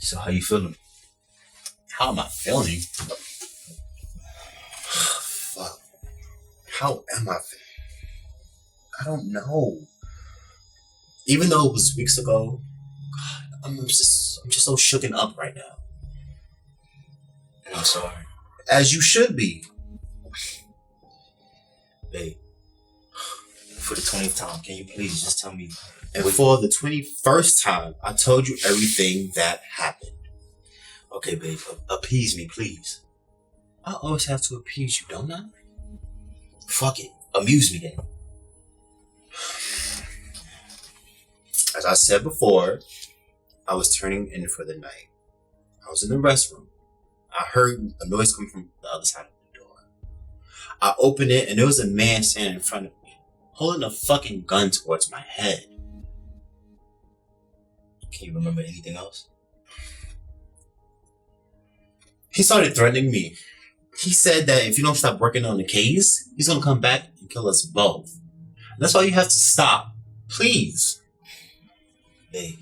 So how you feeling? How am I feeling? Fuck. How am I feeling? I don't know. Even though it was weeks ago, God, I'm just so shooken up right now. And I'm sorry. As you should be. Babe, for the 20th time, can you please just tell me? And for the 21st time, I told you everything that happened. Okay, babe, appease me, please. I always have to appease you, don't I? Fuck it. Amuse me then. As I said before, I was turning in for the night. I was in the restroom. I heard a noise coming from the other side of the door. I opened it and there was a man standing in front of me, holding a fucking gun towards my head. Can you remember anything else? He started threatening me. He said that if you don't stop working on the case, he's gonna come back and kill us both. And that's why you have to stop. Please. Babe,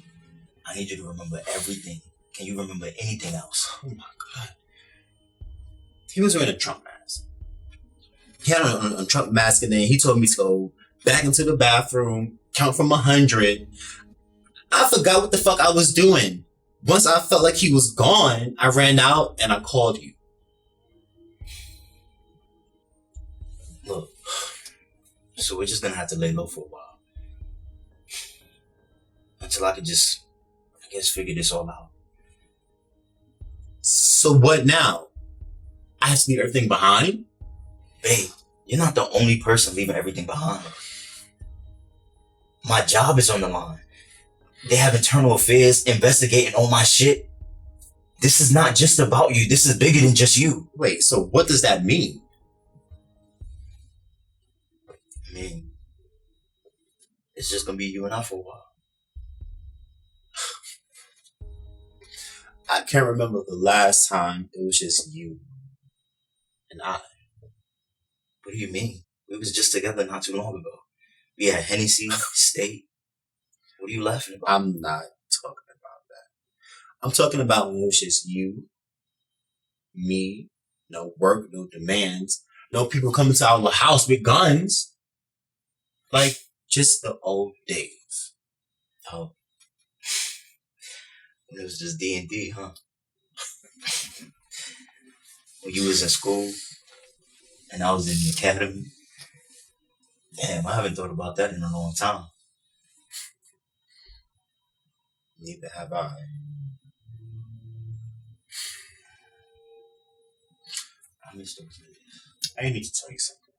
I need you to remember everything. Can you remember anything else? Oh my God. He was wearing a Trump mask. He had on a Trump mask and then he told me to go back into the bathroom, count from 100. I forgot what the fuck I was doing. Once I felt like he was gone, I ran out and I called you. Look, so we're just gonna have to lay low for a while. Until I can just, I guess, figure this all out. So what now? I have to leave everything behind? Babe, you're not the only person leaving everything behind. My job is on the line. They have internal affairs investigating all my shit. This is not just about you. This is bigger than just you. Wait, so what does that mean? I mean, it's just gonna be you and I for a while. I can't remember the last time it was just you and I. What do you mean? We was just together not too long ago. We had Hennessy, steak. What are you laughing about? I'm not talking about that. I'm talking about when it was just you, me, no work, no demands, no people coming to our house with guns. Like, just the old days. Oh. It was just D&D, huh? When you was in school and I was in the academy. Damn, I haven't thought about that in a long time. Neither have I. I miss those days. I need to tell you something.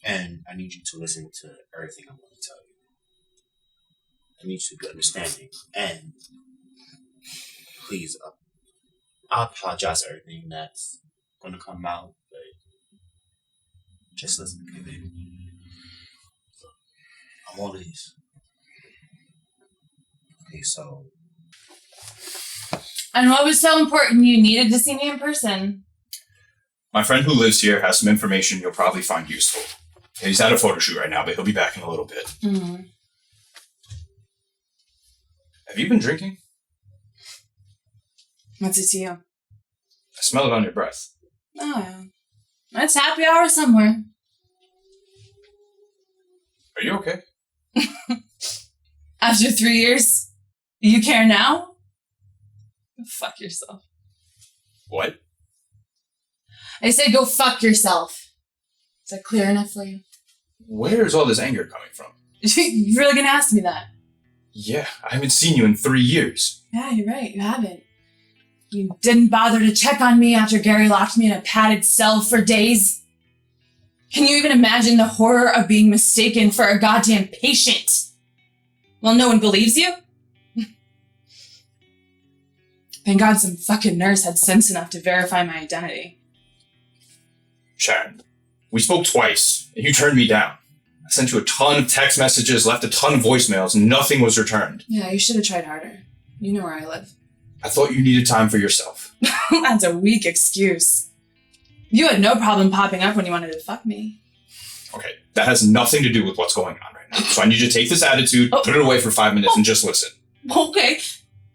And I need you to listen to everything I'm going to tell you. I need you to be understanding. And please, I apologize for everything that's going to come out, but just listen, okay, baby? I'm all ears. Okay, so. And what was so important you needed to see me in person? My friend who lives here has some information you'll probably find useful. He's at a photo shoot right now, but he'll be back in a little bit. Mm-hmm. Have you been drinking? What's it to you? I smell it on your breath. Oh, yeah. It's happy hour somewhere. Are you okay? After 3 years, you care now? Fuck yourself. What? I said go fuck yourself. Is that clear enough for you? Where is all this anger coming from? You're really gonna ask me that? Yeah, I haven't seen you in 3 years. Yeah, you're right. You haven't. You didn't bother to check on me after Gary locked me in a padded cell for days. Can you even imagine the horror of being mistaken for a goddamn patient? Well, no one believes you? Thank God some fucking nurse had sense enough to verify my identity. Sharon, we spoke twice, and you turned me down. I sent you a ton of text messages, left a ton of voicemails, and nothing was returned. Yeah, you should have tried harder. You know where I live. I thought you needed time for yourself. That's a weak excuse. You had no problem popping up when you wanted to fuck me. Okay, that has nothing to do with what's going on right now. So I need you to take this attitude, put it away for 5 minutes, and just listen. Okay.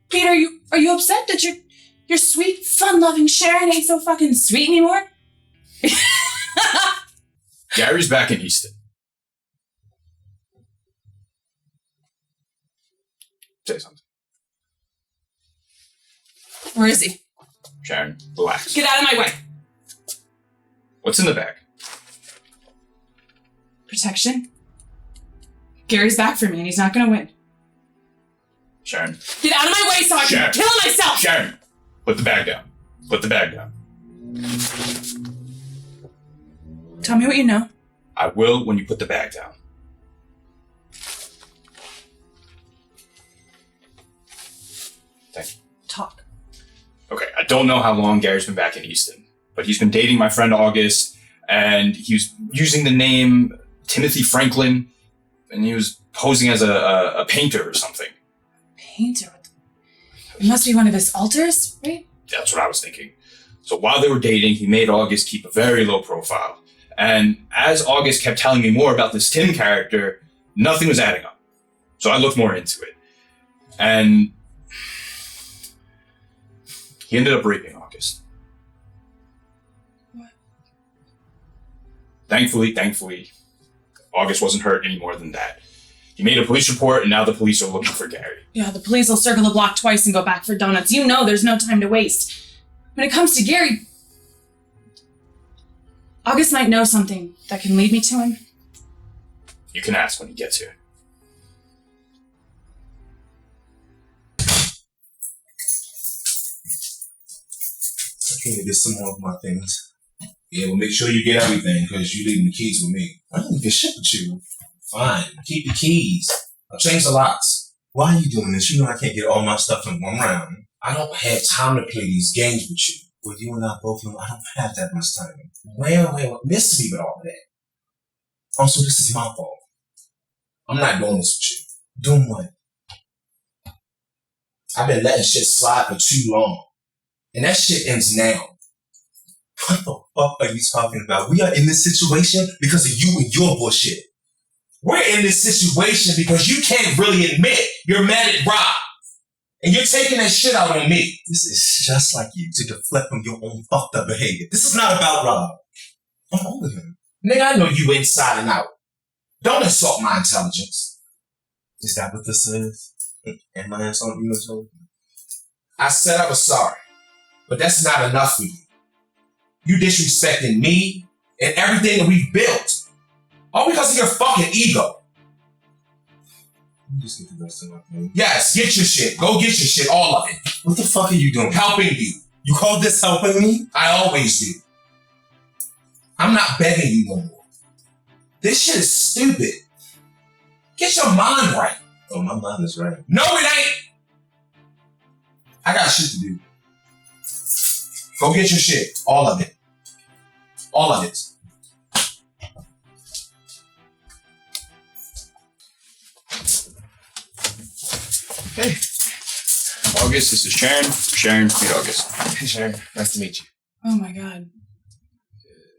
Peter, you Are you upset that your sweet, fun-loving Sharon ain't so fucking sweet anymore? Gary's back in Easton. Say something. Where is he? Sharon, relax. Get out of my way. What's in the bag? Protection. Gary's back for me and he's not gonna win. Sharon. Get out of my way so I can kill myself! Sharon! Put the bag down. Put the bag down. Tell me what you know. I will when you put the bag down. Thank you. Talk. Okay, I don't know how long Gary's been back in Easton, but he's been dating my friend August, and he was using the name Timothy Franklin, and he was posing as a painter or something. Painter? It must be one of his altars, right? That's what I was thinking. So while they were dating, he made August keep a very low profile. And as August kept telling me more about this Tim character, nothing was adding up. So I looked more into it. And he ended up raping August. What? Thankfully, August wasn't hurt any more than that. He made a police report, and now the police are looking for Gary. Yeah, the police will circle the block twice and go back for donuts. You know there's no time to waste. When it comes to Gary, August might know something that can lead me to him. You can ask when he gets here. Okay, there's some more of my things. Yeah, well, make sure you get everything, because you're leaving the keys with me. I don't give shit with you. Fine, keep the keys. I'll change the locks. Why are you doing this? You know I can't get all my stuff in one round. I don't have time to play these games with you. Well, you and I both know I don't have that much time. Well, miss me with all of that. Also, this is my fault. I'm not doing this with you. Doing what? I've been letting shit slide for too long. And that shit ends now. What the fuck are you talking about? We are in this situation because of you and your bullshit. We're in this situation because you can't really admit you're mad at Rob. And you're taking that shit out on me. This is just like you to deflect from your own fucked up behavior. This is not about Rob. I'm over him. Nigga, I know you inside and out. Don't insult my intelligence. Is that what this is? Am I insulting you or I said I was sorry. But that's not enough for you. You disrespecting me and everything that we've built. All because of your fucking ego. Just get the rest of my thing. Yes, get your shit. Go get your shit, all of it. What the fuck are you doing? Helping you. You call this helping me? I always do. I'm not begging you no more. This shit is stupid. Get your mind right. Oh, my mind is right. No, it ain't. I got shit to do. Go get your shit. All of it. All of it. Hey. August, this is Sharon. Sharon, meet August. Hey, Sharon. Nice to meet you. Oh my god.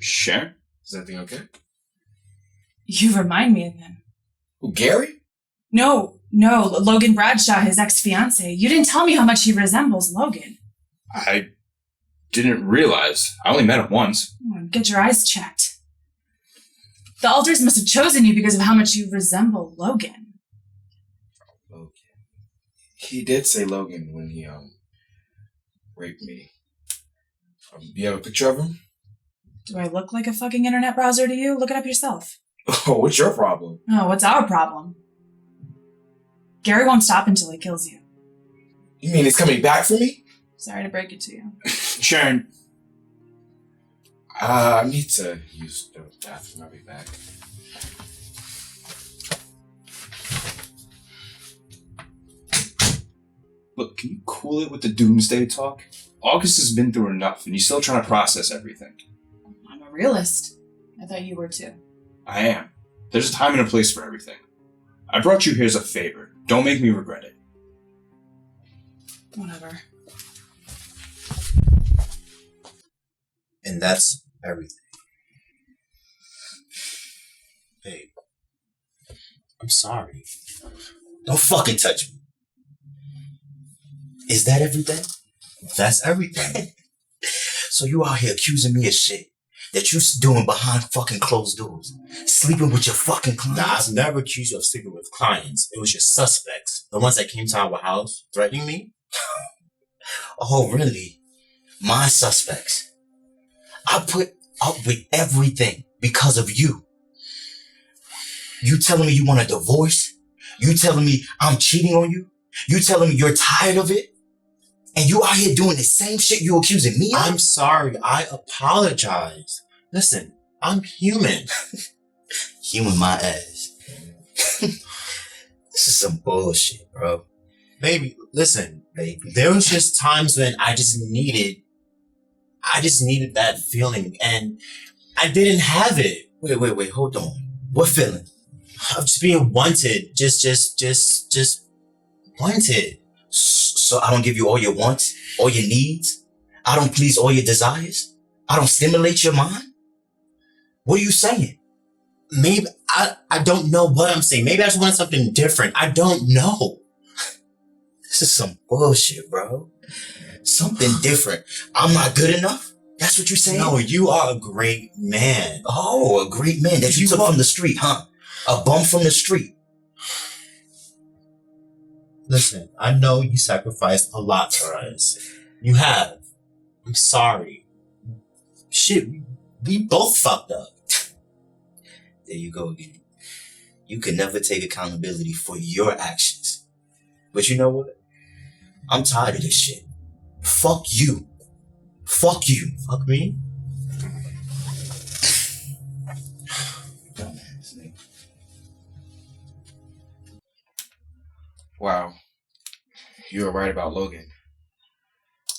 Sharon? Is everything okay? You remind me of him. Who, Gary? No, Logan Bradshaw, his ex-fiancé. You didn't tell me how much he resembles Logan. I didn't realize. I only met him once. Get your eyes checked. The alters must have chosen you because of how much you resemble Logan. Logan. He did say Logan when he, raped me. You have a picture of him? Do I look like a fucking internet browser to you? Look it up yourself. Oh, what's your problem? Oh, what's our problem? Gary won't stop until he kills you. You mean he's coming back for me? Sorry to break it to you. Sharon. I need to use the bathroom. I'll be back. Look, can you cool it with the doomsday talk? August has been through enough, and he's still trying to process everything. I'm a realist. I thought you were too. I am. There's a time and a place for everything. I brought you here as a favor. Don't make me regret it. Whatever. And that's everything. Babe, I'm sorry. Don't fucking touch me. Is that everything? That's everything. So you out here accusing me of shit that you doing behind fucking closed doors, sleeping with your fucking Nah, clients? I've never accused you of sleeping with clients. It was your suspects. The ones that came to our house threatening me. Oh, really? My suspects. I put up with everything because of you. You telling me you want a divorce? You telling me I'm cheating on you? You telling me you're tired of it? And you out here doing the same shit you accusing me of? I'm sorry. I apologize. Listen, I'm human. Human my ass. This is some bullshit, bro. Baby, listen. Baby. There was just times when I just needed that feeling, and I didn't have it. Wait, hold on. What feeling? Of just being wanted. Just wanted. So I don't give you all your wants, all your needs? I don't please all your desires? I don't stimulate your mind? What are you saying? Maybe, I don't know what I'm saying. Maybe I just wanted something different. I don't know. This is some bullshit, bro. Something different. I'm not good enough? That's what you're saying? No, you are a great man. Oh, a great man that you took from the street, huh? A bum from the street. Listen, I know you sacrificed a lot for us. You have. I'm sorry. Shit, we both fucked up. There you go again. You can never take accountability for your actions. But you know what? I'm tired of this shit. Fuck you. Fuck you. Fuck me? Wow. You were right about Logan.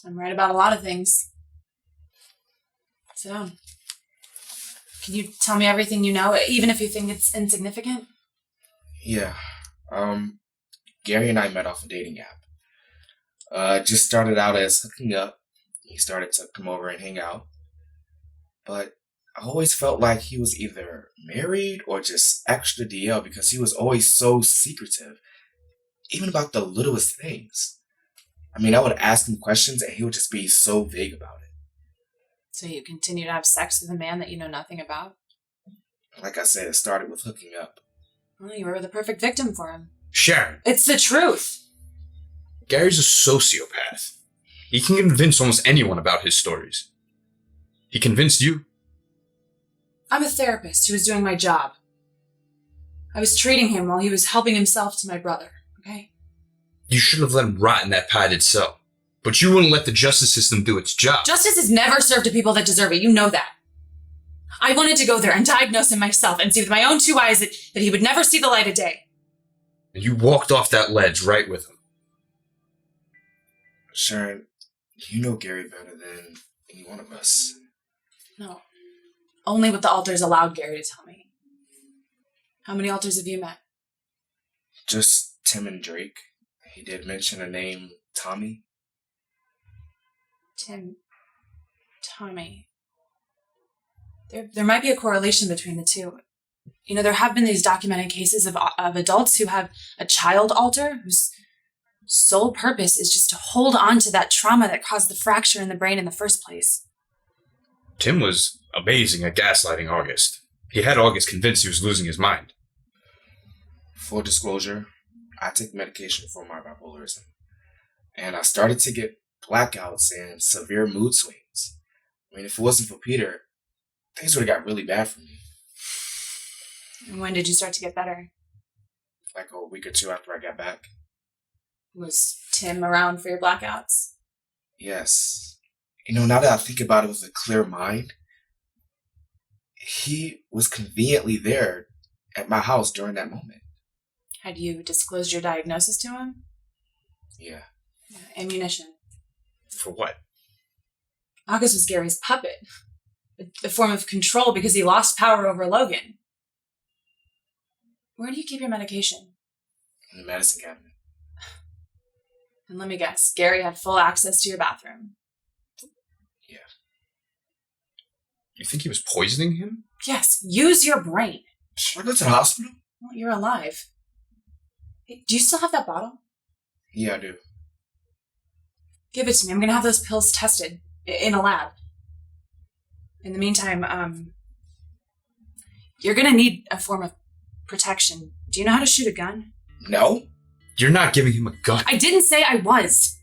I'm right about a lot of things. Sit down. Can you tell me everything you know, even if you think it's insignificant? Yeah. Gary and I met off a dating app. Just started out as hooking up. He started to come over and hang out. But I always felt like he was either married or just extra DL because he was always so secretive. Even about the littlest things. I mean, I would ask him questions and he would just be so vague about it. So you continue to have sex with a man that you know nothing about? Like I said, it started with hooking up. Well, you were the perfect victim for him. Sharon, It's the truth. Gary's a sociopath. He can convince almost anyone about his stories. He convinced you. I'm a therapist who was doing my job. I was treating him while he was helping himself to my brother, okay? You should have let him rot in that padded cell. But you wouldn't let the justice system do its job. Justice is never served to people that deserve it. You know that. I wanted to go there and diagnose him myself and see with my own two eyes that he would never see the light of day. And you walked off that ledge right with him. Sharon, you know Gary better than any one of us. No. Only what the altars allowed Gary to tell me. How many altars have you met? Just Tim and Drake. He did mention a name, Tommy. Tim. Tommy. There might be a correlation between the two. You know, there have been these documented cases of adults who have a child alter whose sole purpose is just to hold on to that trauma that caused the fracture in the brain in the first place. Tim was amazing at gaslighting August. He had August convinced he was losing his mind. Full disclosure, I take medication for my bipolarism. And I started to get blackouts and severe mood swings. I mean, if it wasn't for Peter, things would have got really bad for me. And when did you start to get better? Like a week or two after I got back. Was Tim around for your blackouts? Yes. You know, now that I think about it with a clear mind, he was conveniently there at my house during that moment. Had you disclosed your diagnosis to him? Yeah. Ammunition. For what? August was Gary's puppet. A form of control because he lost power over Logan. Where do you keep your medication? In the medicine cabinet. And let me guess, Gary had full access to your bathroom. Yeah. You think he was poisoning him? Yes, use your brain. Should I go to the hospital? Well, you're alive. Hey, do you still have that bottle? Yeah, I do. Give it to me. I'm gonna have those pills tested in a lab. In the meantime, you're gonna need a form of protection. Do you know how to shoot a gun? No? You're not giving him a gun. I didn't say I was.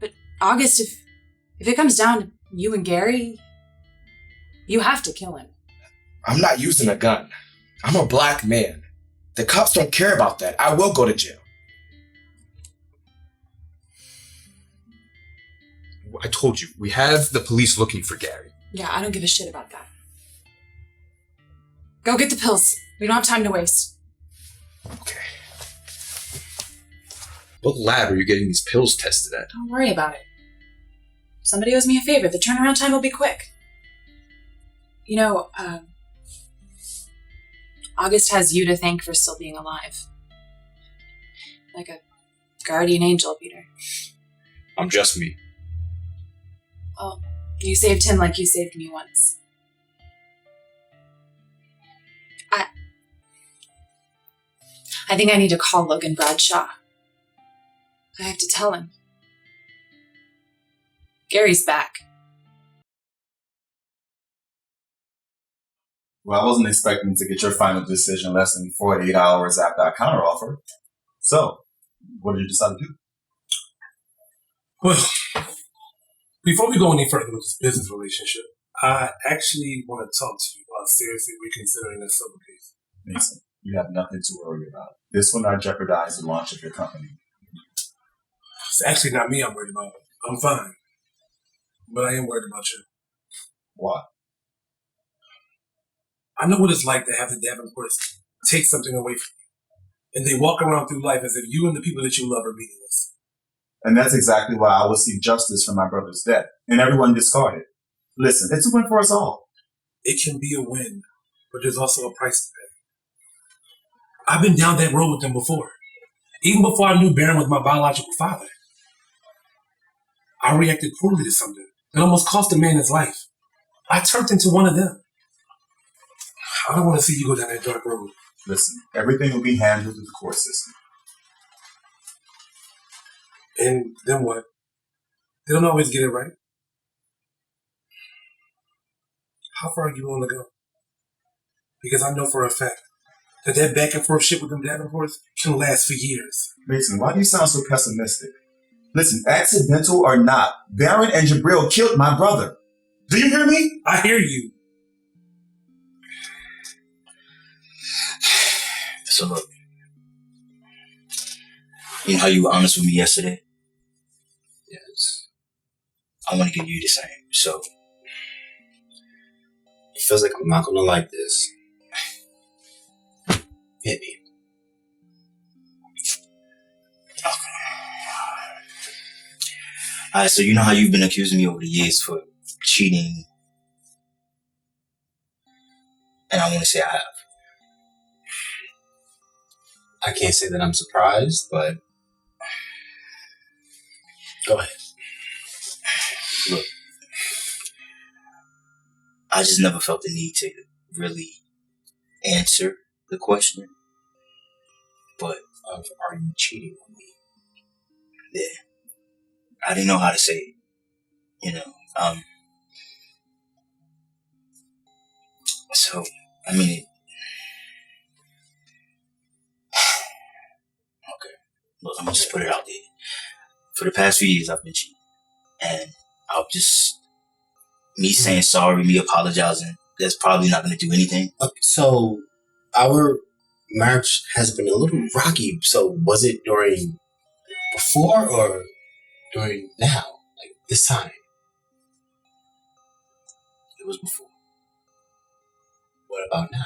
But August, if it comes down to you and Gary, you have to kill him. I'm not using a gun. I'm a black man. The cops don't care about that. I will go to jail. I told you, we have the police looking for Gary. Yeah, I don't give a shit about that. Go get the pills. We don't have time to waste. Okay. What lab are you getting these pills tested at? Don't worry about it. Somebody owes me a favor. The turnaround time will be quick. You know, August has you to thank for still being alive. Like a guardian angel, Peter. I'm just me. Well, you saved him like you saved me once. I think I need to call Logan Bradshaw. I have to tell him. Gary's back. Well, I wasn't expecting to get your final decision less than 48 hours after I counteroffered. So, what did you decide to do? Well, before we go any further with this business relationship, I actually want to talk to you about seriously reconsidering this civil case. Macen, you have nothing to worry about. This will not jeopardize the launch of your company. It's actually not me I'm worried about. I'm fine. But I am worried about you. Why? I know what it's like to have the Davenports take something away from you. And they walk around through life as if you and the people that you love are meaningless. And that's exactly why I will seek justice for my brother's death. And everyone discarded. Listen, it's a win for us all. It can be a win, but there's also a price to pay. I've been down that road with them before. Even before I knew Baron was my biological father. I reacted poorly to something that almost cost a man his life. I turned into one of them. I don't want to see you go down that dark road. Listen, everything will be handled through the court system. And then what? They don't always get it right. How far are you willing to go? Because I know for a fact that back and forth shit with them Davenports can last for years. Macen, why do you sound so pessimistic? Listen, accidental or not, Baron and Jabril killed my brother. Do you hear me? I hear you. So look, you know how you were honest with me yesterday? Yes. I want to give you the same. So It feels like I'm not gonna like this. Hit me. Alright, so you know how you've been accusing me over the years for cheating, and I want to say I have. I can't say that I'm surprised, but go ahead. Look, I just never felt the need to really answer the question. But Are you cheating on me? yeah, I didn't know how to say it. You know, so I mean, okay. Look, I'm gonna just put it out there. For the past few years, I've been cheating, and I'll just me saying sorry, me apologizing. That's probably not gonna do anything. So our marriage has been a little rocky. So was it during before or during now? Like this time? It was before. What about now?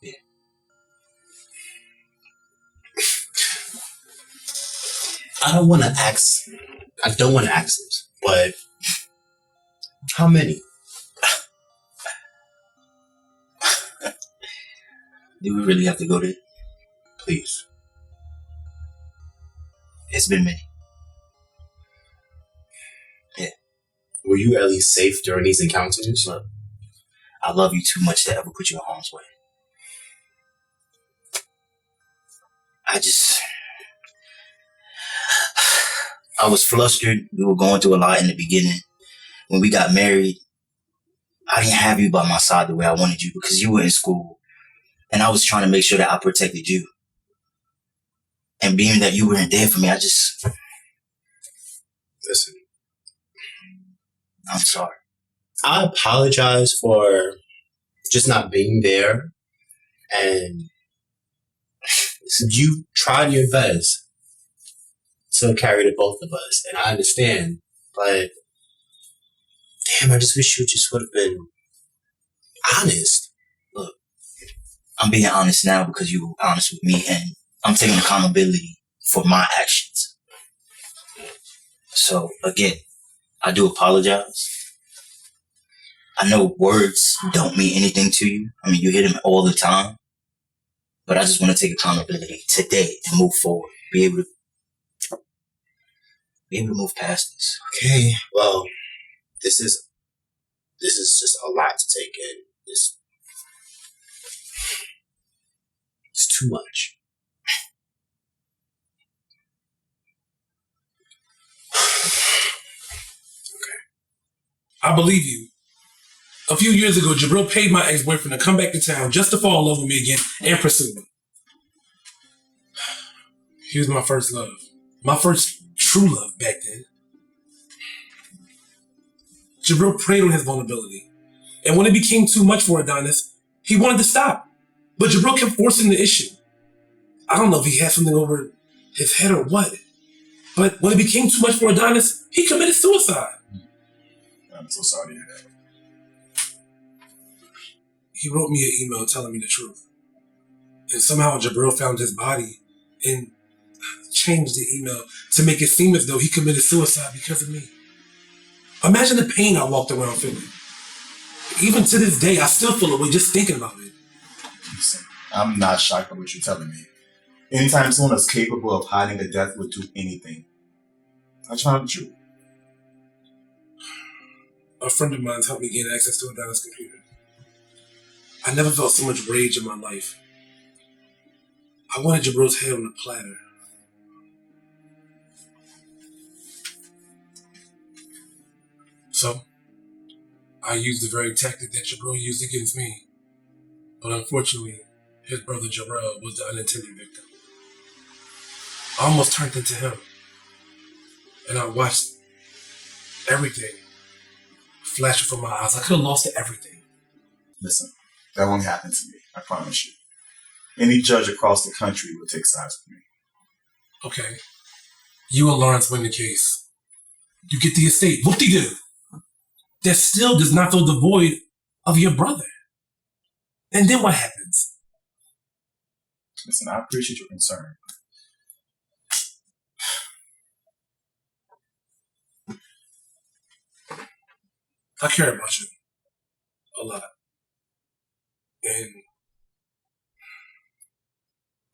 Yeah. I don't want to ask this, but how many? Do we really have to go there? Please. It's been many. Were you at least safe during these encounters? Look, I love you too much to ever put you in harm's way. I was flustered. We were going through a lot in the beginning. When we got married, I didn't have you by my side the way I wanted you because you were in school. And I was trying to make sure that I protected you. And being that you weren't there for me, Listen, I'm sorry. I apologize for just not being there. And you tried your best to carry the both of us. And I understand. But, damn, I just wish you just would have been honest. Look, I'm being honest now because you were honest with me, and I'm taking accountability for my actions. So, again, I do apologize. I know words don't mean anything to you. I mean, you hear them all the time. But I just want to take accountability today and move forward. Be able to move past this. Okay, well, this is just a lot to take in. It's too much. I believe you. A few years ago, Jabril paid my ex-boyfriend to come back to town just to fall in love with me again and pursue me. He was my first love. My first true love back then. Jabril preyed on his vulnerability. And when it became too much for Adonis, he wanted to stop. But Jabril kept forcing the issue. I don't know if he had something over his head or what. But when it became too much for Adonis, he committed suicide. I'm so sorry to hear that. He wrote me an email telling me the truth. And somehow Jabril found his body and changed the email to make it seem as though he committed suicide because of me. Imagine the pain I walked around feeling. Even to this day, I still feel away just thinking about it. Listen, I'm not shocked by what you're telling me. Anytime someone is capable of hiding a death would do anything. I just found the truth. A friend of mine's helped me gain access to Adonis' computer. I never felt so much rage in my life. I wanted Jabril's head on a platter. So, I used the very tactic that Jabril used against me. But unfortunately, his brother Jabril was the unintended victim. I almost turned into him. And I watched everything flash before my eyes. I could have lost everything. Listen, that won't happen to me. I promise you. Any judge across the country will take sides with me. Okay. You and Lawrence win the case. You get the estate. Whoop-de-doo. That still does not fill the void of your brother. And then what happens? Listen, I appreciate your concern. I care about you. A lot. And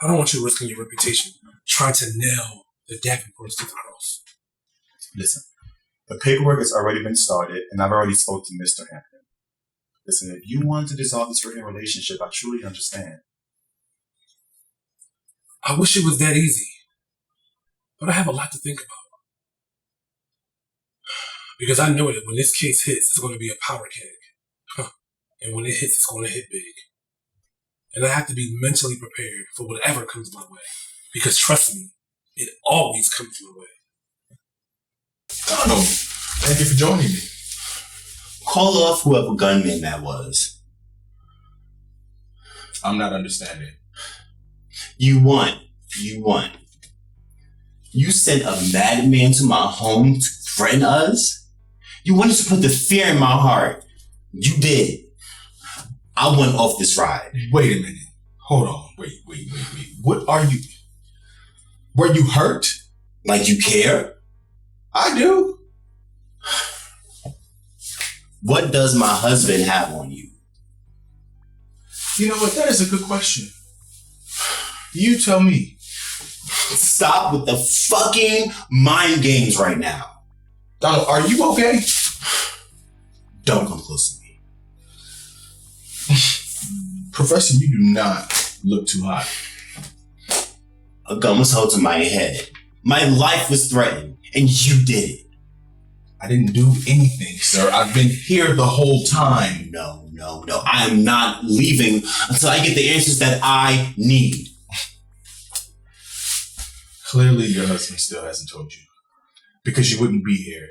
I don't want you risking your reputation trying to nail the Davenports to the house. Listen, the paperwork has already been started, and I've already spoke to Mr. Hampton. Listen, if you want to dissolve this written relationship, I truly understand. I wish it was that easy. But I have a lot to think about. Because I know that when this case hits, it's going to be a power keg. And when it hits, it's going to hit big. And I have to be mentally prepared for whatever comes my way. Because trust me, it always comes my way. Donald, thank you for joining me. Call off whoever gunman that was. I'm not understanding. You won. You sent a madman to my home to threaten us? You wanted to put the fear in my heart. You did. I went off this ride. Wait a minute. Hold on. Wait. What are you? Were you hurt? Like you care? I do. What does my husband have on you? You know what? That is a good question. You tell me. Stop with the fucking mind games right now. Donald, are you okay? Don't come close to me. Professor, you do not look too hot. A gun was held to my head. My life was threatened, and you did it. I didn't do anything, sir. I've been here the whole time. No. I am not leaving until I get the answers that I need. Clearly, your husband still hasn't told you. Because you wouldn't be here.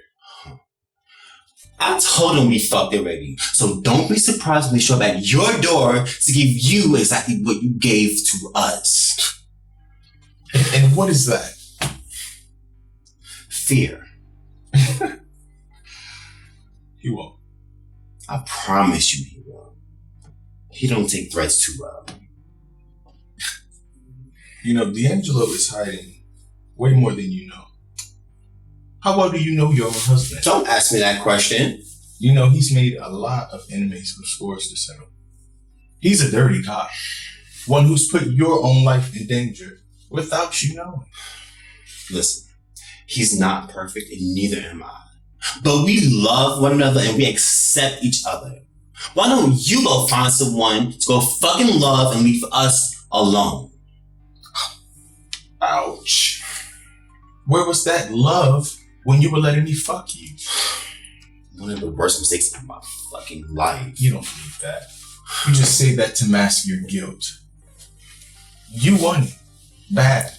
I told him we fucked already. So don't be surprised when we show up at your door to give you exactly what you gave to us. And what is that? Fear. He won't. I promise you he will. He don't take threats too well. You know, D'Angelo is hiding way more than you know. How well do you know your own husband? Don't ask me that question. You know, he's made a lot of enemies with scores to settle. He's a dirty cop. One who's put your own life in danger without you knowing. Listen, he's not perfect and neither am I. But we love one another and we accept each other. Why don't you go find someone to go fucking love and leave us alone? Ouch. Where was that love when you were letting me fuck you? One of the worst mistakes of my fucking life. You don't believe that. You just say that to mask your guilt. You won it. Bad.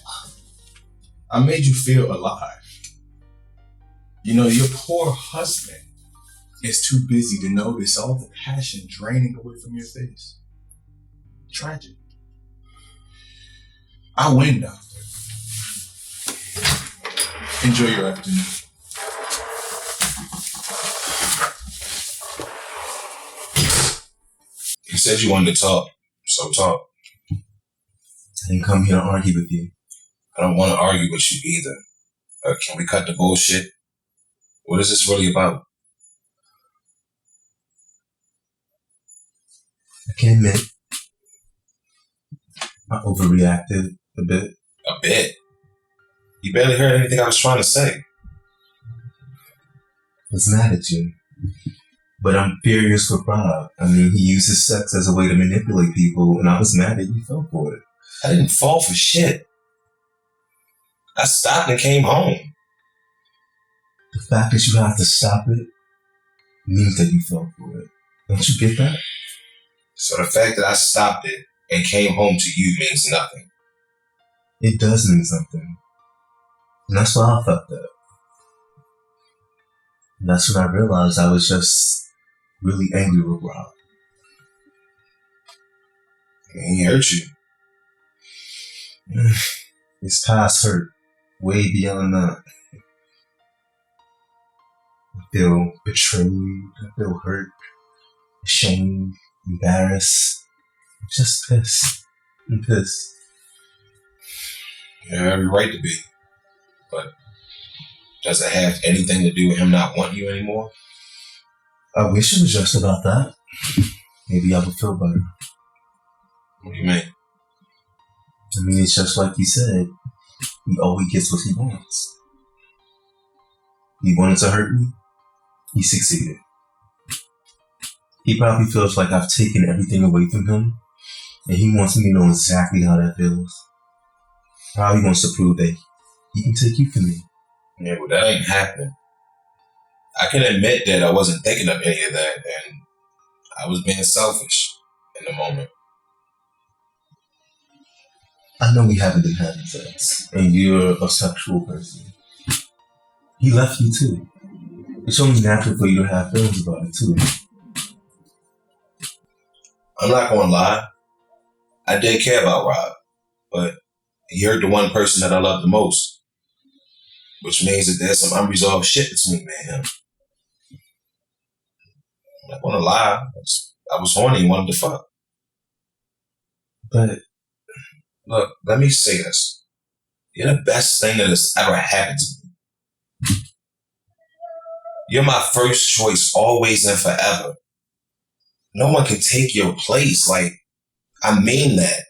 I made you feel alive. You know, your poor husband is too busy to notice all the passion draining away from your face. Tragic. I win, Doctor. Enjoy your afternoon. You said you wanted to talk, so talk. I didn't come here to argue with you. I don't want to argue with you either. Can we cut the bullshit? What is this really about? I can admit, I overreacted a bit. A bit? You barely heard anything I was trying to say. I was mad at you. But I'm furious with Rob. I mean, he uses sex as a way to manipulate people, and I was mad that you fell for it. I didn't fall for shit. I stopped and came home. The fact that you have to stop it means that you fell for it. Don't you get that? So the fact that I stopped it and came home to you means nothing. It does mean something. And that's why I fucked up. And that's when I realized I was just really angry with Rob. He hurt you. It's past hurt. Way beyond that. I feel betrayed. I feel hurt. Ashamed. Embarrassed. I'm just pissed. I'm pissed. You have every right to be. But does it have anything to do with him not wanting you anymore? I wish it was just about that. Maybe I would feel better. What do you mean? I mean, it's just like you said. He always gets what he wants. He wanted to hurt me. He succeeded. He probably feels like I've taken everything away from him, and he wants me to know exactly how that feels. Probably wants to prove that he can take you from me. Yeah, well, that ain't happening. I can admit that I wasn't thinking of any of that, and I was being selfish in the moment. I know we haven't been having sex, and you're a sexual person. He left you too. It's only natural for you to have feelings about it too. I'm not gonna lie. I did care about Rob, but he hurt the one person that I love the most. Which means that there's some unresolved shit between me and him. I'm not gonna lie. I was horny and wanted to fuck. But look, let me say this. You're the best thing that has ever happened to me. You're my first choice, always and forever. No one can take your place. Like, I mean that.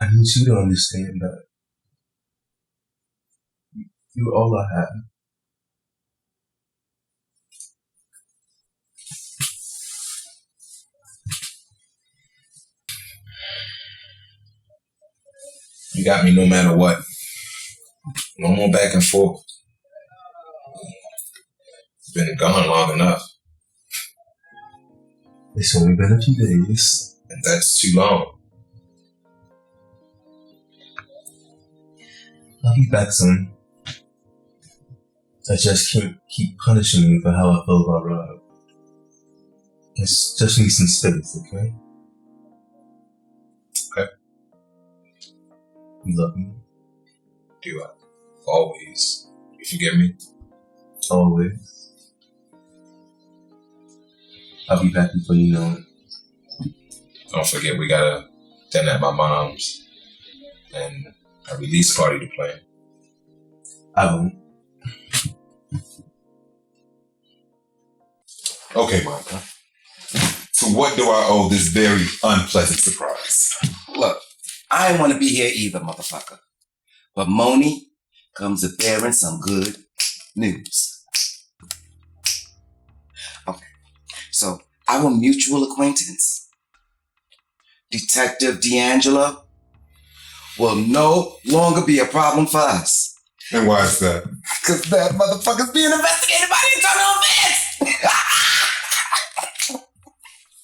I need you to understand that you're all I have. You got me no matter what. No more back and forth. Been gone long enough. It's only been a few days. And that's too long. I'll be back soon. I just can't keep punishing you for how I feel about Rob. It's just need some space, okay? Okay. You love me? Do I? Always. You forgive me? Always. I'll be back before you know it. Don't forget we got a dinner at my mom's and a release party to plan. I won't. Okay, Monica. So what do I owe this very unpleasant surprise? Look, I didn't want to be here either, motherfucker. But Moni comes bearing some good news. Okay, so our mutual acquaintance, Detective D'Angelo, will no longer be a problem for us. And why is that? Because that motherfucker's being investigated by the Internal Affairs!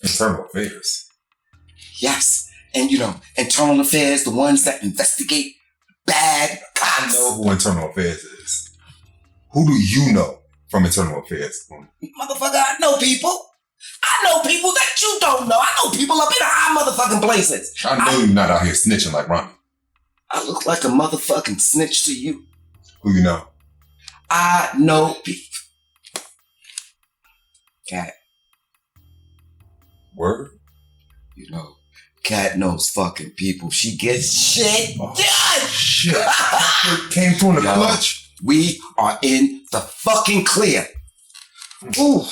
Internal affairs. Yes, and Internal Affairs, the ones that investigate bad cops. I know who Internal Affairs is. Who do you know from Internal Affairs? Motherfucker, I know people. I know people that you don't know. I know people up in high motherfucking places. I know you're not out here snitching like Ronnie. I look like a motherfucking snitch to you. Who you know? I know people. Cat. Word? Cat knows fucking people. She gets shit done. Shit. Came through in the clutch. We are in the fucking clear. Ooh.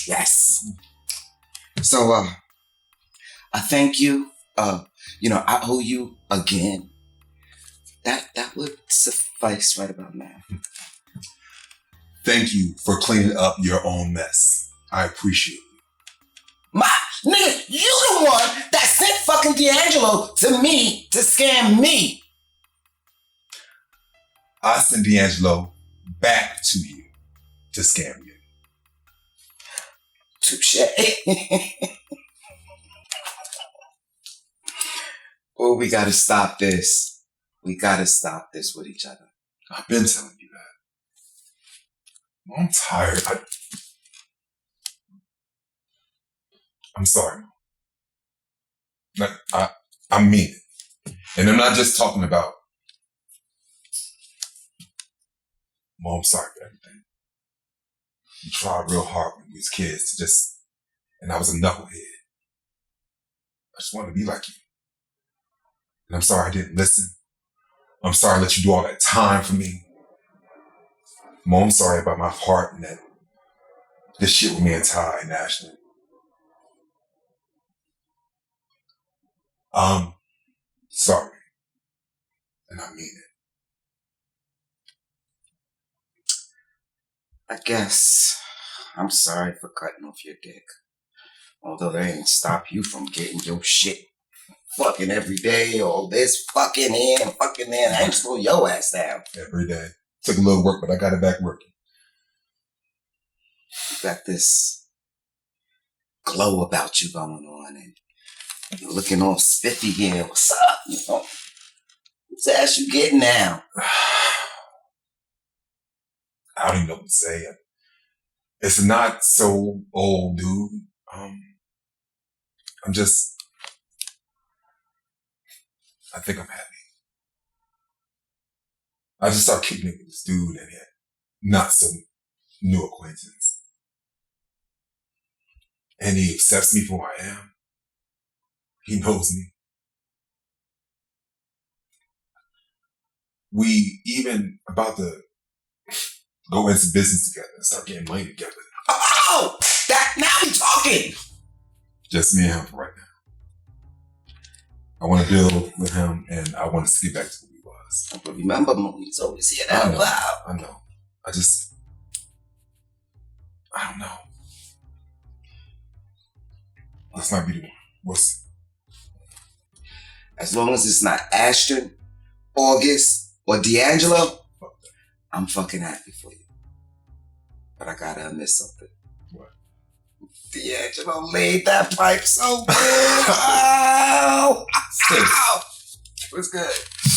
Yes. So, I thank you. I owe you again. That would suffice right about now. Thank you for cleaning up your own mess. I appreciate it. Nigga, you the one that sent fucking D'Angelo to me to scam me. I send D'Angelo back to you to scam you. Touche. Oh, we gotta stop this. We gotta stop this with each other. I've been telling you that. I'm tired. I'm sorry. I mean it. And I'm not just talking about, Mom, I'm sorry for everything. You tried real hard when we was kids and I was a knucklehead. I just wanted to be like you. And I'm sorry I didn't listen. I'm sorry I let you do all that time for me. Mom, I'm sorry about my heart and that this shit with me and Ty and Ashley. Sorry. And I mean it. I guess I'm sorry for cutting off your dick. Although that ain't stop you from getting your shit fucking every day, all this fucking here and fucking there, and I ain't slow your ass down. Every day. Took a little work, but I got it back working. You got this glow about you going on, and you're looking all spiffy here. What's up? Whose ass you getting now? I don't even know what to say. It's not so old, dude. I think I'm happy. I just started kicking it with this dude and yet not so new acquaintance. And he accepts me for who I am. He knows me. We even about to go into business together and start getting money together. Oh! Now we talking! Just me and him for right now. I want to build with him and I want us to get back to who he was. But remember, Moni's always here to help out. I know. I don't know. This might be the one. We'll see. As long as it's not Ashton, August, or D'Angelo, I'm fucking happy for you. But I gotta admit something. What? D'Angelo laid that pipe so good. Ow! Ow! It was good.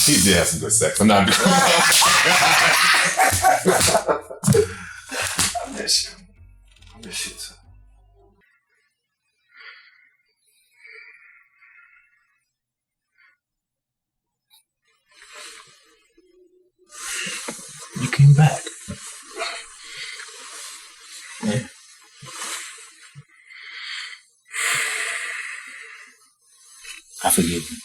He did have some good sex. I'm not. I miss you. I miss you too. You came back. Yeah. I forgive you.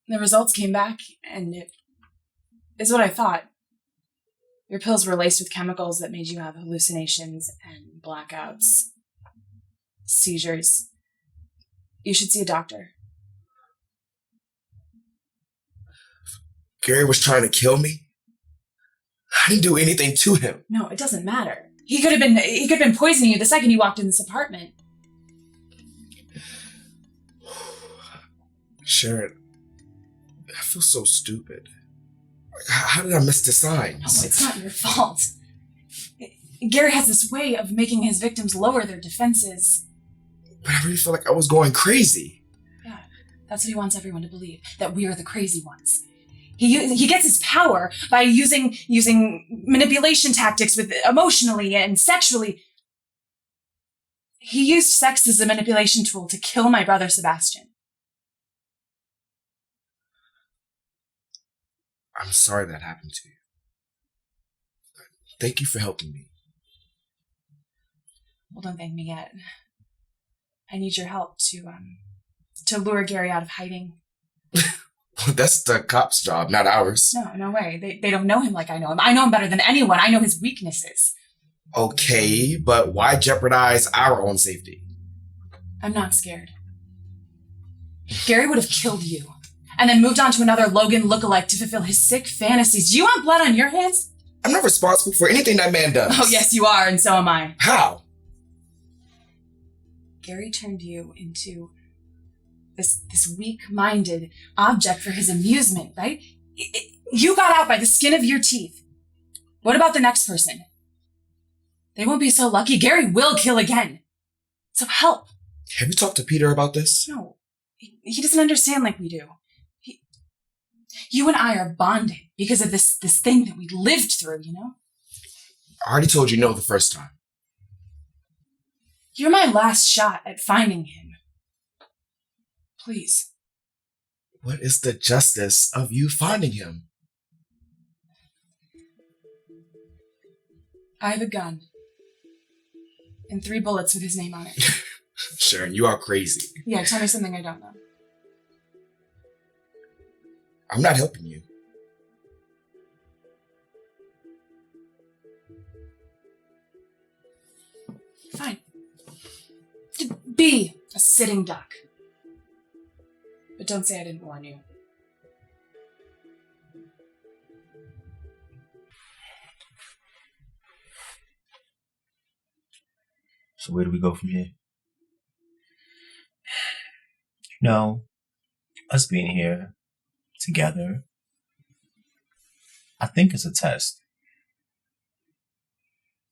The results came back, and it is what I thought. Your pills were laced with chemicals that made you have hallucinations and blackouts, seizures. You should see a doctor. Gary was trying to kill me. I didn't do anything to him. No, it doesn't matter. He could have been poisoning you the second you walked in this apartment. Sharon, I feel so stupid. How did I miss the signs? No, it's not your fault. Gary has this way of making his victims lower their defenses. But I really feel like I was going crazy. Yeah, that's what he wants everyone to believe, that we are the crazy ones. He gets his power by using manipulation tactics with emotionally and sexually. He used sex as a manipulation tool to kill my brother Sebastian. I'm sorry that happened to you. Thank you for helping me. Well, don't thank me yet. I need your help to lure Gary out of hiding. That's the cop's job, not ours. No way. They don't know him like I know him. I know him better than anyone. I know his weaknesses. Okay, but why jeopardize our own safety? I'm not scared. Gary would have killed you and then moved on to another Logan lookalike to fulfill his sick fantasies. Do you want blood on your hands? I'm not responsible for anything that man does. Oh, yes, you are, and so am I. How? Gary turned you into this weak-minded object for his amusement, right? You got out by the skin of your teeth. What about the next person? They won't be so lucky. Gary will kill again. So help. Have you talked to Peter about this? No, he doesn't understand like we do. You and I are bonded because of this thing that we lived through, you know? I already told you no the first time. You're my last shot at finding him. Please. What is the justice of you finding him? I have a gun. And 3 bullets with his name on it. Sharon, you are crazy. Yeah, tell me something I don't know. I'm not helping you. Fine. Be a sitting duck. But don't say I didn't warn you. So where do we go from here? No, us being here together, I think it's a test.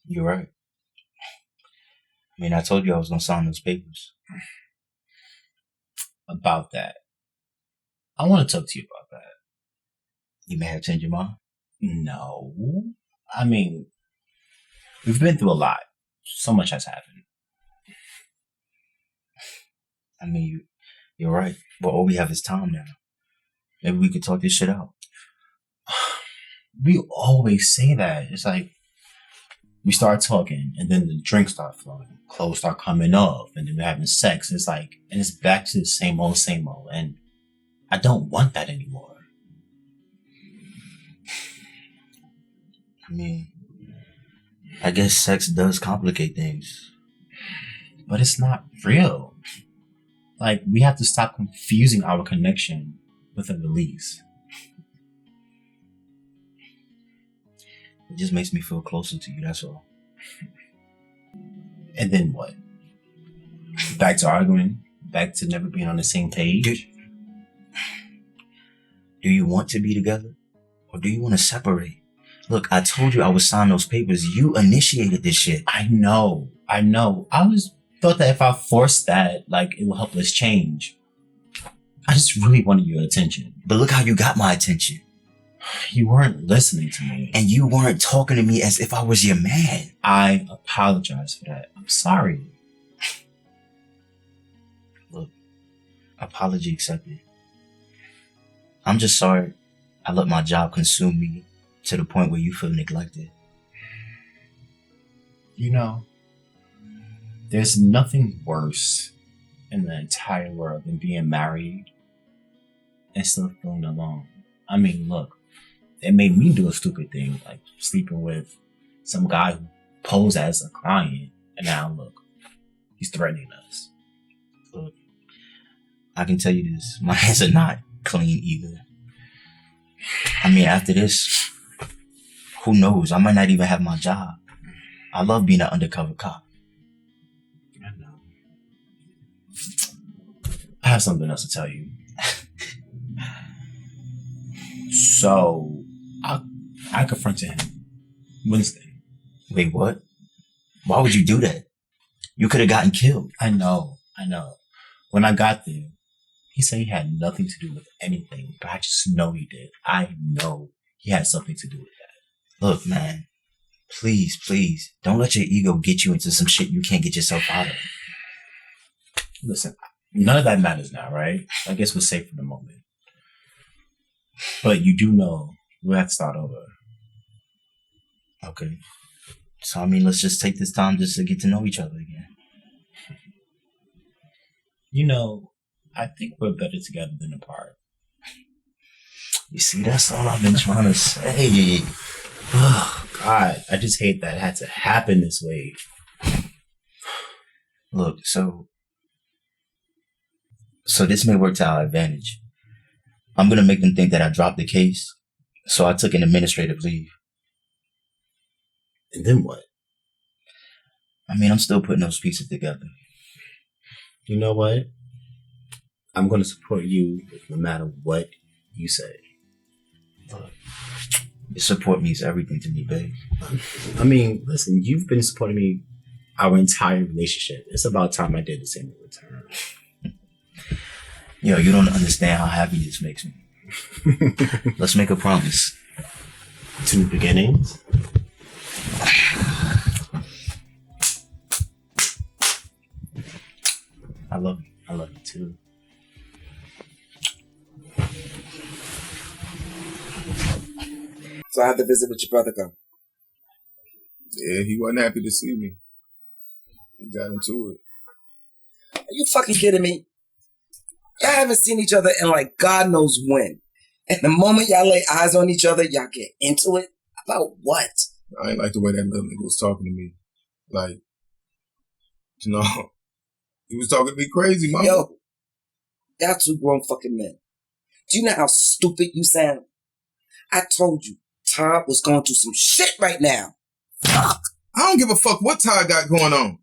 You're right. I mean, I told you I was going to sign those papers. About that. I want to talk to you about that. You may have changed your mind. No. I mean, we've been through a lot. So much has happened. I mean, you're right. But all we have is time now. Maybe we could talk this shit out. We always say that. It's like we start talking and then the drinks start flowing. Clothes start coming off and then we're having sex. It's like, and it's back to the same old, same old. And I don't want that anymore. I mean, I guess sex does complicate things. But it's not real. Like, we have to stop confusing our connection with a release. It just makes me feel closer to you, that's all. And then what? Back to arguing? Back to never being on the same page? Do you want to be together? Or do you want to separate? Look, I told you I would sign those papers. You initiated this shit. I know. I always thought that if I forced that, like, it will help us change. I just really wanted your attention. But look how you got my attention. You weren't listening to me. And you weren't talking to me as if I was your man. I apologize for that. I'm sorry. Look, apology accepted. I'm just sorry I let my job consume me to the point where you feel neglected. You know, there's nothing worse in the entire world than being married and still feeling alone. I mean, look, it made me do a stupid thing, like sleeping with some guy who posed as a client, and now look, he's threatening us. Look, I can tell you this, my hands are not clean either. I mean, after this, who knows? I might not even have my job. I love being an undercover cop. I know. I have something else to tell you. So, I confronted him. Winston. Wait, what? Why would you do that? You could have gotten killed. I know. When I got there, he said he had nothing to do with anything, but I just know he did. I know he had something to do with that. Look, man, please, don't let your ego get you into some shit you can't get yourself out of. Listen, none of that matters now, right? I guess we're safe for the moment. But you do know we'll have to start over. Okay. So, I mean, let's just take this time just to get to know each other again. You know, I think we're better together than apart. You see, that's all I've been trying to say. Oh, God, I just hate that it had to happen this way. Look, so this may work to our advantage. I'm going to make them think that I dropped the case, so I took an administrative leave. And then what? I mean, I'm still putting those pieces together. You know what? I'm going to support you no matter what you say. Look, your support means everything to me, babe. I mean, listen, you've been supporting me our entire relationship. It's about time I did the same in return. Yo, you don't understand how happy this makes me. Let's make a promise. To new beginnings? I love you. I love you too. So I had to visit with your brother go. Yeah, he wasn't happy to see me. He got into it. Are you fucking kidding me? Y'all haven't seen each other in like God knows when. And the moment y'all lay eyes on each other, y'all get into it? About what? I ain't like the way that little nigga was talking to me. Like, you know, he was talking to me crazy, mama. Yo, y'all two grown fucking men. Do you know how stupid you sound? I told you, Todd was going through some shit right now. Fuck. I don't give a fuck what Todd got going on.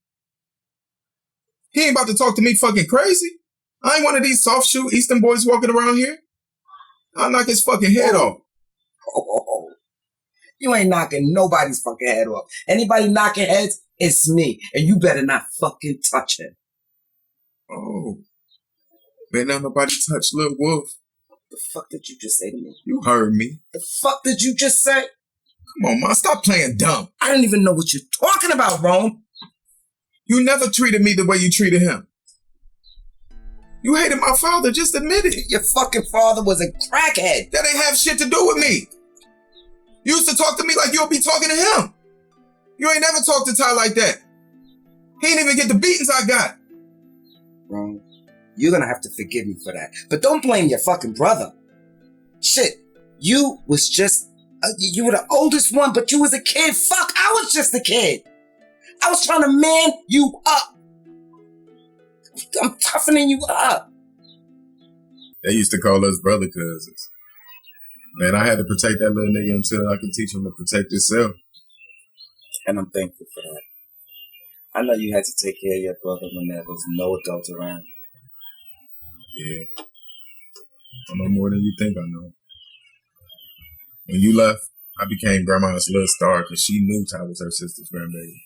He ain't about to talk to me fucking crazy. I ain't one of these soft shoe Eastern boys walking around here. I'll knock his fucking head off. Oh. You ain't knocking nobody's fucking head off. Anybody knocking heads, it's me. And you better not fucking touch him. Oh. Better not nobody touch Lil Wolf. The fuck did you just say to me? You heard me. The fuck did you just say? Come on, man. Stop playing dumb. I don't even know what you're talking about, Rome. You never treated me the way you treated him. You hated my father, just admit it. Your fucking father was a crackhead. That ain't have shit to do with me. You used to talk to me like you'll be talking to him. You ain't never talked to Ty like that. He ain't even get the beatings I got. Rome, you're gonna have to forgive me for that. But don't blame your fucking brother. Shit, you was just, you were the oldest one, but you was a kid. Fuck, I was just a kid. I was trying to man you up. I'm toughening you up. They used to call us brother cousins. Man, I had to protect that little nigga until I could teach him to protect himself. And I'm thankful for that. I know you had to take care of your brother when there was no adult around. Yeah. I know more than you think I know. When you left, I became Grandma's little star because she knew Ty was her sister's grandbaby.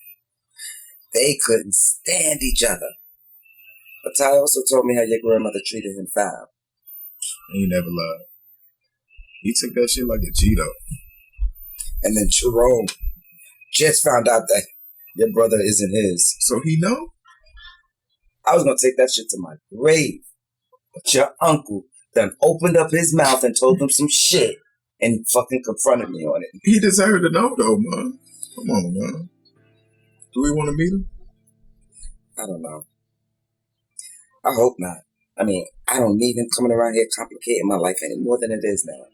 They couldn't stand each other. But Ty also told me how your grandmother treated him foul. He never lied. He took that shit like a Cheeto. And then Jerome just found out that your brother isn't his. So he know? I was gonna take that shit to my grave. But your uncle then opened up his mouth and told him some shit and fucking confronted me on it. He deserved to know though, man. Come on, man. Do we want to meet him? I don't know. I hope not. I mean, I don't need him coming around here complicating my life any more than it is now.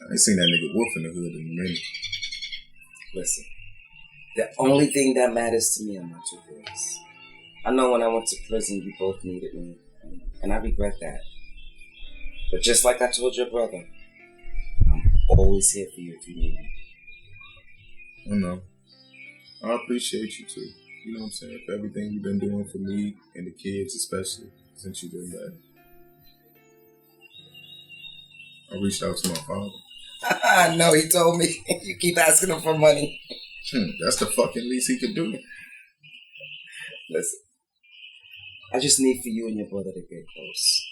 I ain't seen that nigga Wolf in the hood in a minute. Listen, the only thing that matters to me are my 2 boys. I know when I went to prison, you both needed me, and I regret that. But just like I told your brother, I'm always here for you if you need me. I know. I appreciate you too. You know what I'm saying? For everything you've been doing for me and the kids, especially since you've been back. I reached out to my father. I know, he told me. You keep asking him for money. That's the fucking least he could do. Listen, I just need for you and your brother to get close.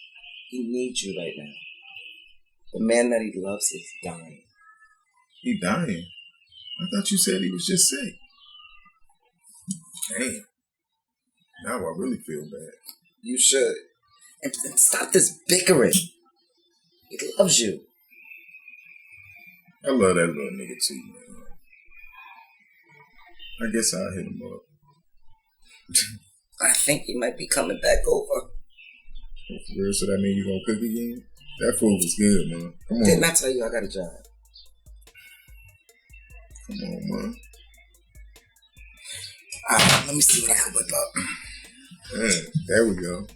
He needs you right now. The man that he loves is dying. He dying? I thought you said he was just sick. Damn. Now I really feel bad. You should. And stop this bickering. He loves you. I love that little nigga too, man. I guess I'll hit him up. I think he might be coming back over. For real, so that mean you gonna cook again? That food was good, man. Come on. Didn't I tell you I got a job? Come on, man. Alright, let me see what I can whip up. Man, there we go.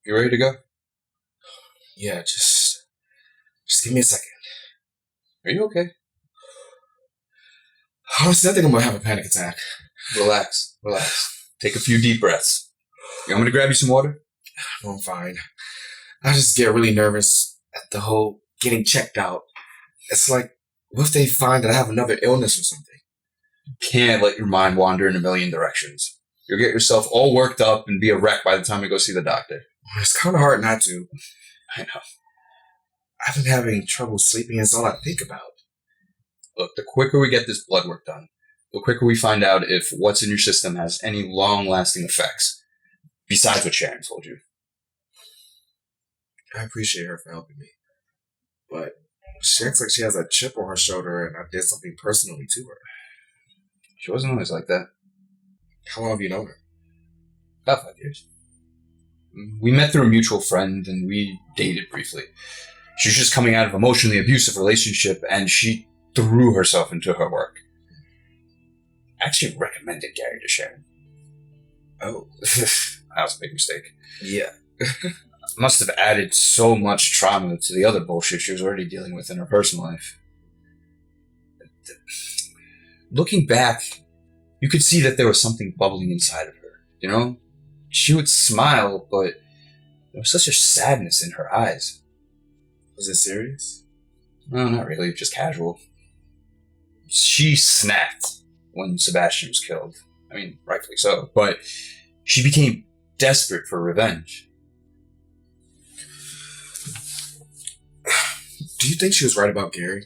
You ready to go? Yeah, just give me a second. Are you okay? Honestly, I think I'm gonna have a panic attack. Relax. Take a few deep breaths. You want me to grab you some water? No, I'm fine. I just get really nervous at the whole getting checked out. It's like, what if they find that I have another illness or something? You can't let your mind wander in a million directions. You'll get yourself all worked up and be a wreck by the time you go see the doctor. It's kind of hard not to. I know. I've been having trouble sleeping. It's all I think about. Look, the quicker we get this blood work done, the quicker we find out if what's in your system has any long-lasting effects, besides what Sharon told you. I appreciate her for helping me. But she acts like she has a chip on her shoulder and I did something personally to her. She wasn't always like that. How long have you known her? About 5 years. We met through a mutual friend and we dated briefly. She was just coming out of an emotionally abusive relationship and she threw herself into her work. I actually recommended Gary to Sharon. Oh. That was a big mistake. Yeah. Must have added so much trauma to the other bullshit she was already dealing with in her personal life. Looking back, you could see that there was something bubbling inside of her, you know? She would smile, but there was such a sadness in her eyes. Was it serious? No, not really, just casual. She snapped when Sebastian was killed. I mean, rightfully so, but she became desperate for revenge. Do you think she was right about Gary?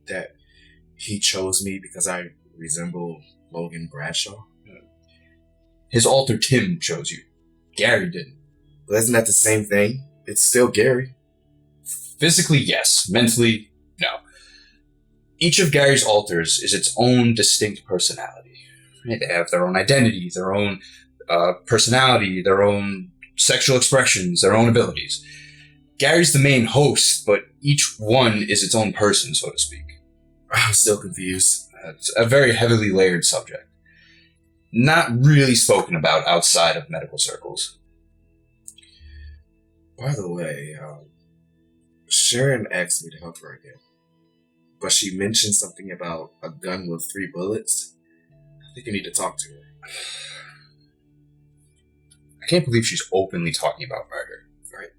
That he chose me because I resemble Logan Bradshaw? His alter Tim chose you. Gary didn't. Well, isn't that the same thing? It's still Gary. Physically, yes. Mentally, no. Each of Gary's alters is its own distinct personality. They have their own identity, their own personality, their own sexual expressions, their own abilities. Gary's the main host, but each one is its own person, so to speak. I'm still confused. It's a very heavily layered subject. Not really spoken about outside of medical circles. By the way, Sharon asked me to help her again. But she mentioned something about a gun with 3 bullets. I think I need to talk to her. I can't believe she's openly talking about murder. Right?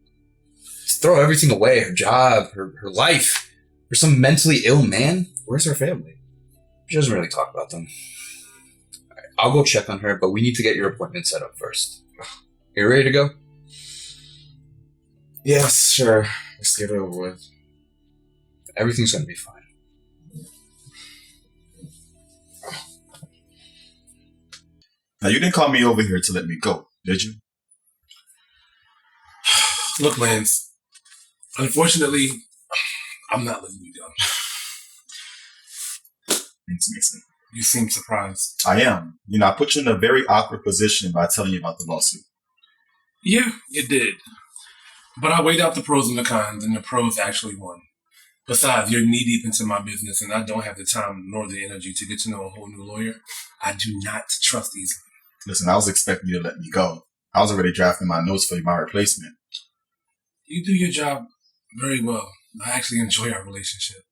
Just throw everything away, her job, her life, for some mentally ill man? Where's her family? She doesn't really talk about them. Right, I'll go check on her, but we need to get your appointment set up first. You ready to go? Yes, sure. Let's get it over with. Everything's going to be fine. Now, you didn't call me over here to let me go, did you? Look, Lance. Unfortunately, I'm not letting you go. Thanks, Macen. You seem surprised. I am. You know, I put you in a very awkward position by telling you about the lawsuit. Yeah, you did. But I weighed out the pros and the cons, and the pros actually won. Besides, you're knee-deep into my business, and I don't have the time nor the energy to get to know a whole new lawyer. I do not trust easily. Listen, I was expecting you to let me go. I was already drafting my notes for my replacement. You do your job very well. I actually enjoy our relationship.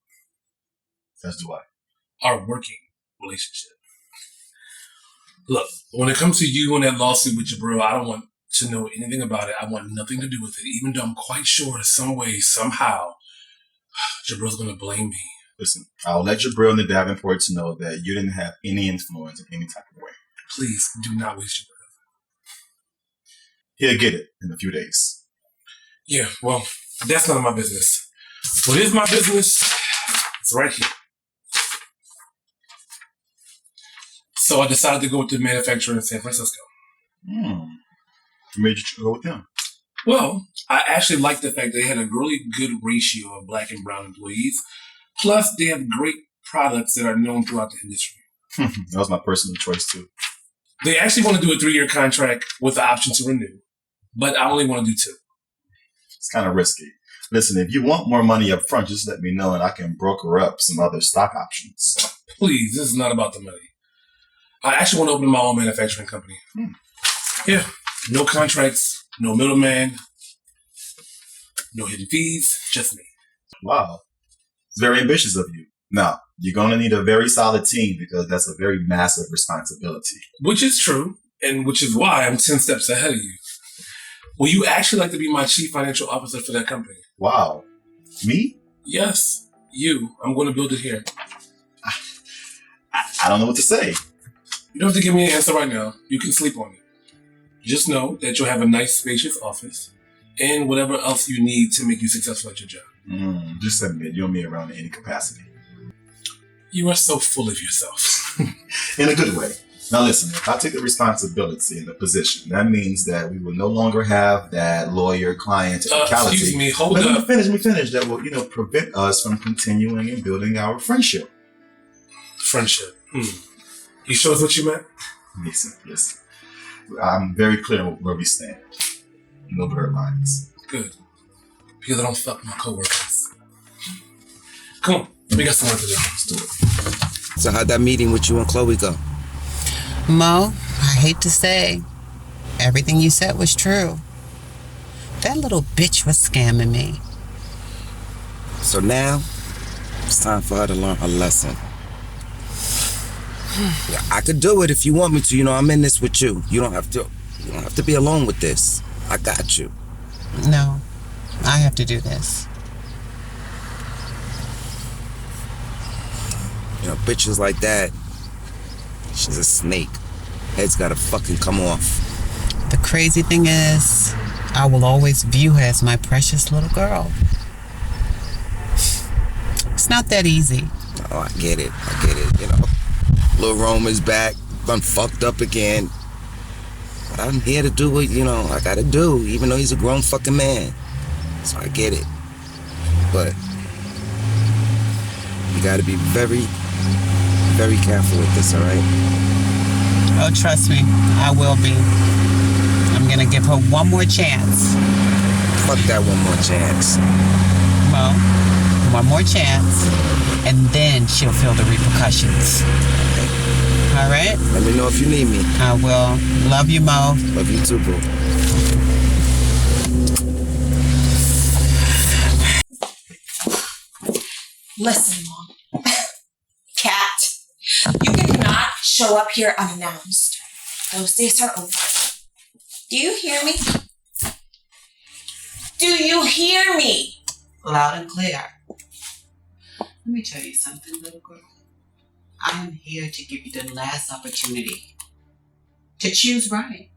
As do I. Our working relationship. Look, when it comes to you and that lawsuit with Jabril, I don't want to know anything about it. I want nothing to do with it, even though I'm quite sure in some way, somehow, Jabril's going to blame me. Listen, I'll let Jabril and the Davenports know that you didn't have any influence in any type of way. Please do not waste your breath. He'll get it in a few days. Yeah, well, that's none of my business. What is my business? It's right here. So I decided to go with the manufacturer in San Francisco. What made you go with them? Well, I actually like the fact they had a really good ratio of black and brown employees. Plus, they have great products that are known throughout the industry. That was my personal choice, too. They actually want to do a 3-year contract with the option to renew. But I only want to do 2. It's kind of risky. Listen, if you want more money up front, just let me know and I can broker up some other stock options. Please, this is not about the money. I actually want to open my own manufacturing company. Yeah, no contracts, no middleman, no hidden fees, just me. Wow. It's very ambitious of you. Now, you're going to need a very solid team because that's a very massive responsibility. Which is true. And which is why I'm 10 steps ahead of you. Will you actually like to be my chief financial officer for that company? Wow. Me? Yes, you. I'm going to build it here. I don't know what to say. You don't have to give me an answer right now. You can sleep on it. Just know that you'll have a nice, spacious office and whatever else you need to make you successful at your job. Just admit you're me around in any capacity. You are so full of yourself. In a good way. Now listen, if I take the responsibility and the position, that means that we will no longer have that lawyer-client technicality. Excuse me, hold up. Let me finish. That will, prevent us from continuing and building our friendship. Friendship. You sure that's what you meant? Listen. I'm very clear where we stand. No blurred lines. Good. Because I don't fuck my coworkers. Come on, we got some work to do. Let's do it. So how'd that meeting with you and Chloe go? Mo, I hate to say, everything you said was true. That little bitch was scamming me. So now, it's time for her to learn her lesson. Yeah, I could do it if you want me to. I'm in this with you. You don't have to be alone with this. I got you. No, I have to do this. Bitches like that, she's a snake. Head's gotta fucking come off. The crazy thing is, I will always view her as my precious little girl. It's not that easy. Oh, I get it. Little Roman's back, done fucked up again. But I'm here to do what, I gotta do, even though he's a grown fucking man. So I get it. But you gotta be very, very careful with this, alright? Oh, trust me, I will be. I'm gonna give her one more chance. Fuck that one more chance. Mo, one more chance, and then she'll feel the repercussions. All right? Let me know if you need me. I will. Love you, Mo. Love you too, bro. Listen, Mom. Cat, you cannot show up here unannounced. Those days are over. Do you hear me? Do you hear me? Loud and clear. Let me tell you something, little girl. I am here to give you the last opportunity to choose right.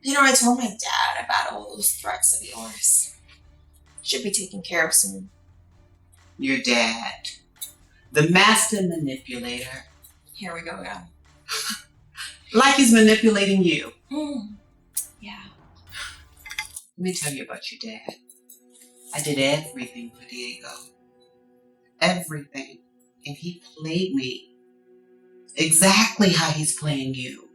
I told my dad about all those threats of yours. Should be taken care of soon. Your dad, the master manipulator. Here we go again. Like he's manipulating you. Yeah. Let me tell you about your dad. I did everything for Diego. Everything. And he played me exactly how he's playing you.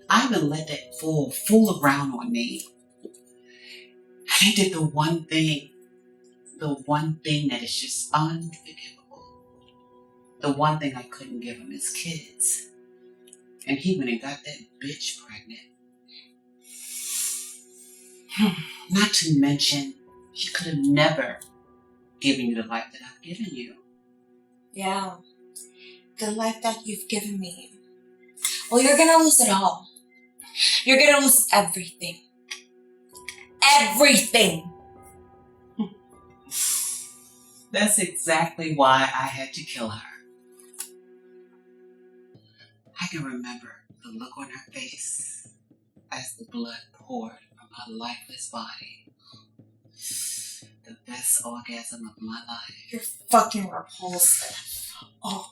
I even let that fool around on me. And he did the one thing that is just unforgivable. The one thing I couldn't give him is kids. And he went and got that bitch pregnant. Not to mention, he could have never given you the life that I've given you. Yeah. The life that you've given me. Well, you're gonna lose it all. You're gonna lose everything. Everything! That's exactly why I had to kill her. I can remember the look on her face as the blood poured from her lifeless body. The best orgasm of my life. You're fucking repulsive. Oh,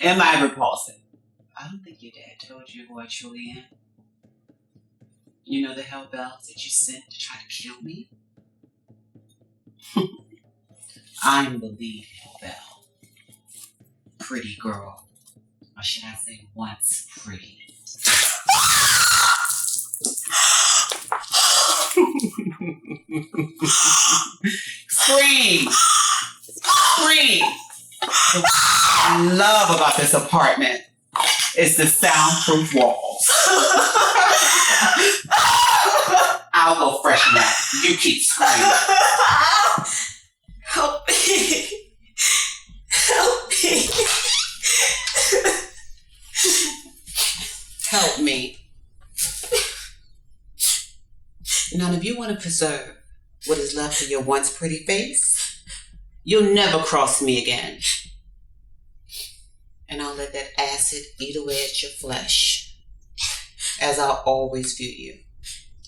am I repulsive? I don't think your dad told you who I truly am. You know the hell bells that you sent to try to kill me? I'm the lead hell bell. Pretty girl. Or should I say once pretty? Scream! Scream! The what I love about this apartment is the soundproof walls. I'll go freshen up. You keep screaming. Help me. Help me. help me. Now, if you want to preserve what is left of your once pretty face, you'll never cross me again. And I'll let that acid eat away at your flesh, as I'll always view you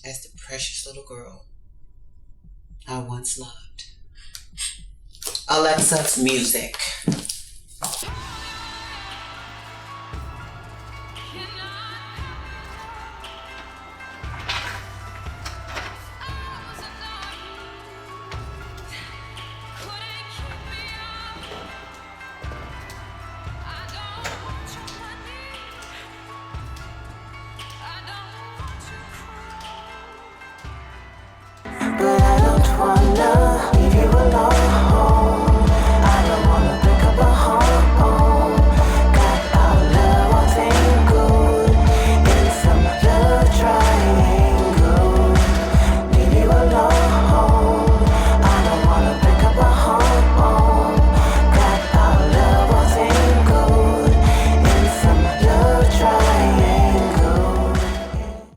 as the precious little girl I once loved. Alexa, music.